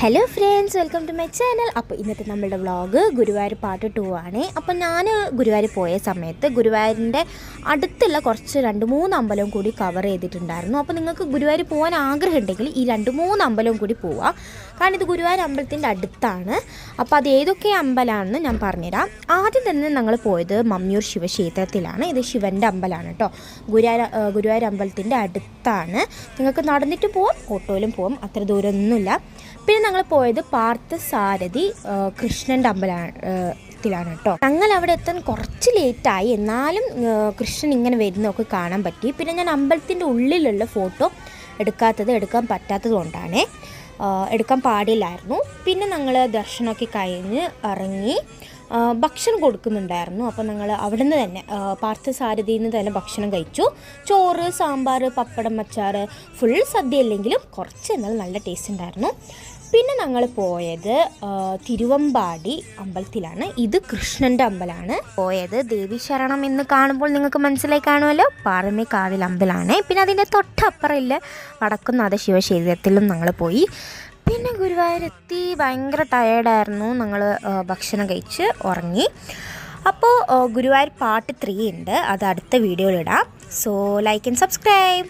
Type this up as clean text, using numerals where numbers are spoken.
Hello friends, welcome to my channel. അപ്പോൾ ഇന്നത്തെ നമ്മളുടെ വ്ളോഗ് ഗുരുവായൂർ പാർട്ട് 2 ആണ്. അപ്പോൾ ഞാൻ ഗുരുവായൂർ പോയ സമയത്ത് ഗുരുവായൂരിൻ്റെ അടുത്തുള്ള കുറച്ച് 2-3 അമ്പലവും കൂടി കവർ ചെയ്തിട്ടുണ്ടായിരുന്നു. അപ്പോൾ നിങ്ങൾക്ക് ഗുരുവായൂർ പോകാൻ ആഗ്രഹം ഉണ്ടെങ്കിൽ ഈ 2-3 അമ്പലവും കൂടി പോവുക. കാരണം ഇത് ഗുരുവായൂർ അമ്പലത്തിൻ്റെ അടുത്താണ്. അപ്പോൾ അത് ഏതൊക്കെ അമ്പലമാണെന്ന് ഞാൻ പറഞ്ഞുതരാം. ആദ്യം തന്നെ ഞങ്ങൾ പോയത് മമ്മിയൂർ ശിവക്ഷേത്രത്തിലാണ്. ഇത് ശിവൻ്റെ അമ്പലമാണ് കേട്ടോ. ഗുരുവായൂർ അമ്പലത്തിൻ്റെ അടുത്താണ്. നിങ്ങൾക്ക് നടന്നിട്ട് പോവാം, ഓട്ടോയിലും പോവാം, അത്ര ദൂരമൊന്നുമില്ല. പിന്നെ ഞങ്ങൾ പോയത് പാർത്ഥസാരഥി കൃഷ്ണൻ്റെ അമ്പലത്തിലാണ് കേട്ടോ. ഞങ്ങൾ അവിടെ എത്താൻ കുറച്ച് ലേറ്റായി, എന്നാലും കൃഷ്ണൻ ഇങ്ങനെ വരുന്നതൊക്കെ കാണാൻ പറ്റി. പിന്നെ ഞാൻ അമ്പലത്തിൻ്റെ ഉള്ളിലുള്ള ഫോട്ടോ എടുക്കാൻ പറ്റാത്തത് കൊണ്ടാണ്, എടുക്കാൻ പാടില്ലായിരുന്നു. പിന്നെ ഞങ്ങൾ ദർശനമൊക്കെ കഴിഞ്ഞ് ഇറങ്ങി ഭക്ഷണം കൊടുക്കുന്നുണ്ടായിരുന്നു. അപ്പോൾ ഞങ്ങൾ അവിടെ നിന്ന് തന്നെ പാർത്ഥസാരഥിയിൽ നിന്ന് തന്നെ ഭക്ഷണം കഴിച്ചു. ചോറ്, സാമ്പാർ, പപ്പടം, അച്ചാർ, ഫുൾ സദ്യ അല്ലെങ്കിലും കുറച്ച് എന്നാൽ നല്ല ടേസ്റ്റ് ഉണ്ടായിരുന്നു. പിന്നെ ഞങ്ങൾ പോയത് തിരുവമ്പാടി അമ്പലത്തിലാണ്. ഇത് കൃഷ്ണൻ്റെ അമ്പലമാണ്. പോയത് ദേവീശരണം എന്ന് കാണുമ്പോൾ നിങ്ങൾക്ക് മനസ്സിലായി കാണുമല്ലോ, പാറമേക്കാവിൽ അമ്പലമാണ്. പിന്നെ അതിൻ്റെ തൊട്ടപ്പുറമില്ല വടക്കുന്നാഥ ശിവക്ഷേത്രത്തിലും ഞങ്ങൾ പോയി. പിന്നെ ഗുരുവായൂരെത്തി ഭയങ്കര ടയേർഡായിരുന്നു. ഞങ്ങൾ ഭക്ഷണം കഴിച്ച് ഉറങ്ങി. അപ്പോൾ ഗുരുവായൂർ പാർട്ട് 3 ഉണ്ട്, അത് അടുത്ത വീഡിയോയിലിടാം. So like and subscribe.